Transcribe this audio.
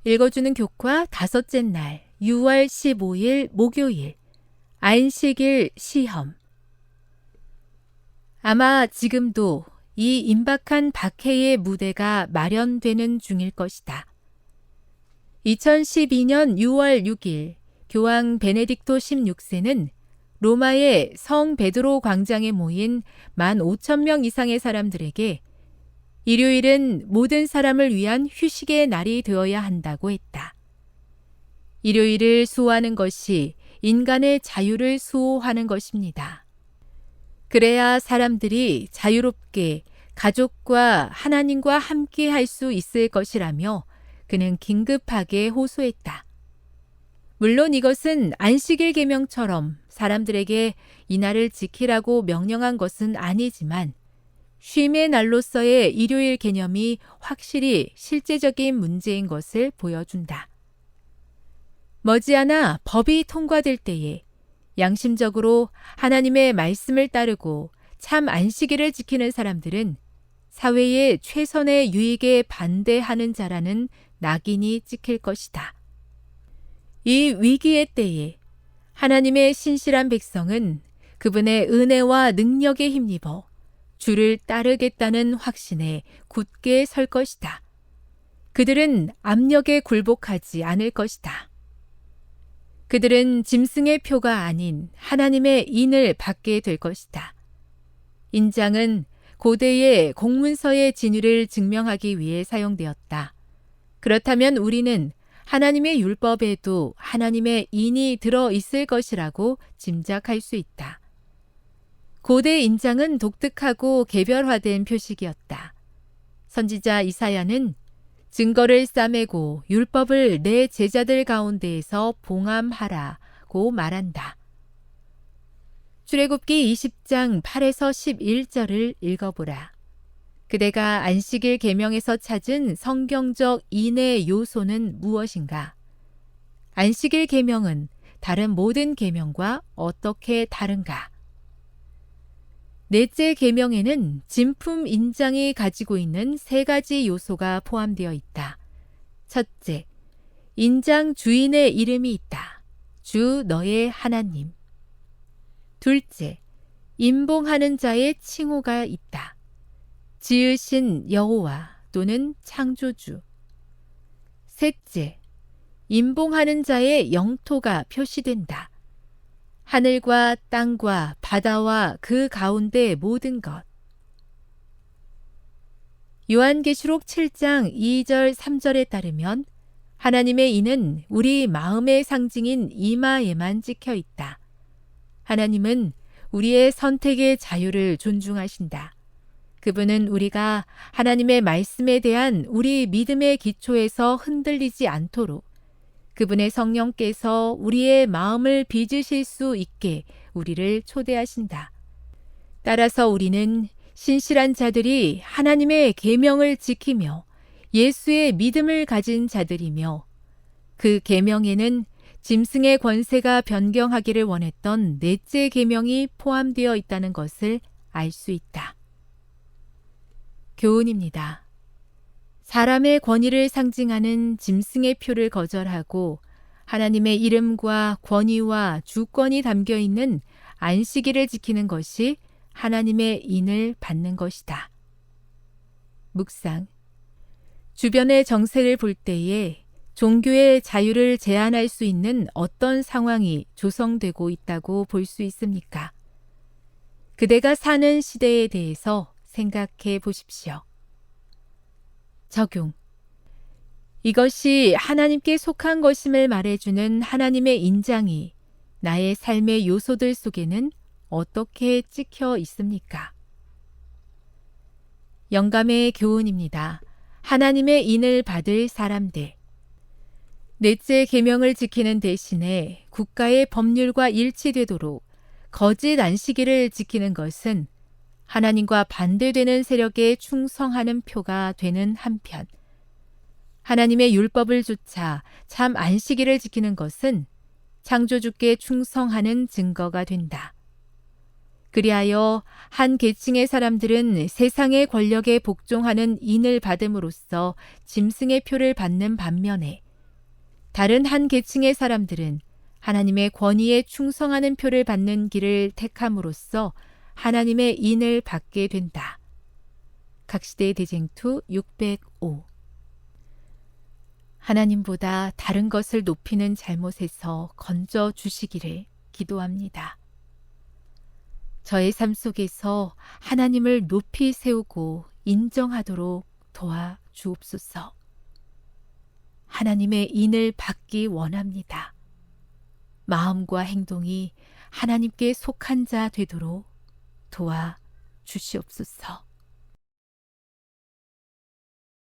읽어주는 교과 다섯째 날 6월 15일 목요일 안식일 시험. 아마 지금도 이 임박한 박해의 무대가 마련되는 중일 것이다. 2012년 6월 6일 교황 베네딕토 16세는 로마의 성 베드로 광장에 모인 15,000명 이상의 사람들에게 일요일은 모든 사람을 위한 휴식의 날이 되어야 한다고 했다. 일요일을 수호하는 것이 인간의 자유를 수호하는 것입니다. 그래야 사람들이 자유롭게 가족과 하나님과 함께 할 수 있을 것이라며 그는 긴급하게 호소했다. 물론 이것은 안식일 계명처럼 사람들에게 이 날을 지키라고 명령한 것은 아니지만 쉼의 날로서의 일요일 개념이 확실히 실제적인 문제인 것을 보여준다. 머지않아 법이 통과될 때에 양심적으로 하나님의 말씀을 따르고 참 안식일을 지키는 사람들은 사회의 최선의 유익에 반대하는 자라는 낙인이 찍힐 것이다. 이 위기의 때에 하나님의 신실한 백성은 그분의 은혜와 능력에 힘입어 주를 따르겠다는 확신에 굳게 설 것이다. 그들은 압력에 굴복하지 않을 것이다. 그들은 짐승의 표가 아닌 하나님의 인을 받게 될 것이다. 인장은 고대의 공문서의 진위를 증명하기 위해 사용되었다. 그렇다면 우리는 하나님의 율법에도 하나님의 인이 들어 있을 것이라고 짐작할 수 있다. 고대 인장은 독특하고 개별화된 표식이었다. 선지자 이사야는 증거를 싸매고 율법을 내 제자들 가운데에서 봉함하라고 말한다. 출애굽기 20장 8에서 11절을 읽어보라. 그대가 안식일 계명에서 찾은 성경적 인의 요소는 무엇인가? 안식일 계명은 다른 모든 계명과 어떻게 다른가? 넷째 계명에는 진품 인장이 가지고 있는 세 가지 요소가 포함되어 있다. 첫째, 인장 주인의 이름이 있다. 주 너의 하나님. 둘째, 임봉하는 자의 칭호가 있다. 지으신 여호와 또는 창조주. 셋째, 임봉하는 자의 영토가 표시된다. 하늘과 땅과 바다와 그 가운데 모든 것. 요한계시록 7장 2절 3절에 따르면 하나님의 인은 우리 마음의 상징인 이마에만 찍혀 있다. 하나님은 우리의 선택의 자유를 존중하신다. 그분은 우리가 하나님의 말씀에 대한 우리 믿음의 기초에서 흔들리지 않도록 그분의 성령께서 우리의 마음을 빚으실 수 있게 우리를 초대하신다. 따라서 우리는 신실한 자들이 하나님의 계명을 지키며 예수의 믿음을 가진 자들이며 그 계명에는 짐승의 권세가 변경하기를 원했던 넷째 계명이 포함되어 있다는 것을 알 수 있다. 교훈입니다. 사람의 권위를 상징하는 짐승의 표를 거절하고 하나님의 이름과 권위와 주권이 담겨 있는 안식일을 지키는 것이 하나님의 인을 받는 것이다. 묵상. 주변의 정세를 볼 때에 종교의 자유를 제한할 수 있는 어떤 상황이 조성되고 있다고 볼 수 있습니까? 그대가 사는 시대에 대해서 생각해 보십시오. 적용. 이것이 하나님께 속한 것임을 말해주는 하나님의 인장이 나의 삶의 요소들 속에는 어떻게 찍혀 있습니까? 영감의 교훈입니다. 하나님의 인을 받을 사람들. 넷째 계명을 지키는 대신에 국가의 법률과 일치되도록 거짓 안식일을 지키는 것은 하나님과 반대되는 세력에 충성하는 표가 되는 한편 하나님의 율법을 조차 참 안식일을 지키는 것은 창조주께 충성하는 증거가 된다. 그리하여 한 계층의 사람들은 세상의 권력에 복종하는 인을 받음으로써 짐승의 표를 받는 반면에 다른 한 계층의 사람들은 하나님의 권위에 충성하는 표를 받는 길을 택함으로써 하나님의 인을 받게 된다. 각시대 대쟁투 605. 하나님보다 다른 것을 높이는 잘못에서 건져 주시기를 기도합니다. 저의 삶 속에서 하나님을 높이 세우고 인정하도록 도와 주옵소서. 하나님의 인을 받기 원합니다. 마음과 행동이 하나님께 속한 자 되도록 도와 주시옵소서.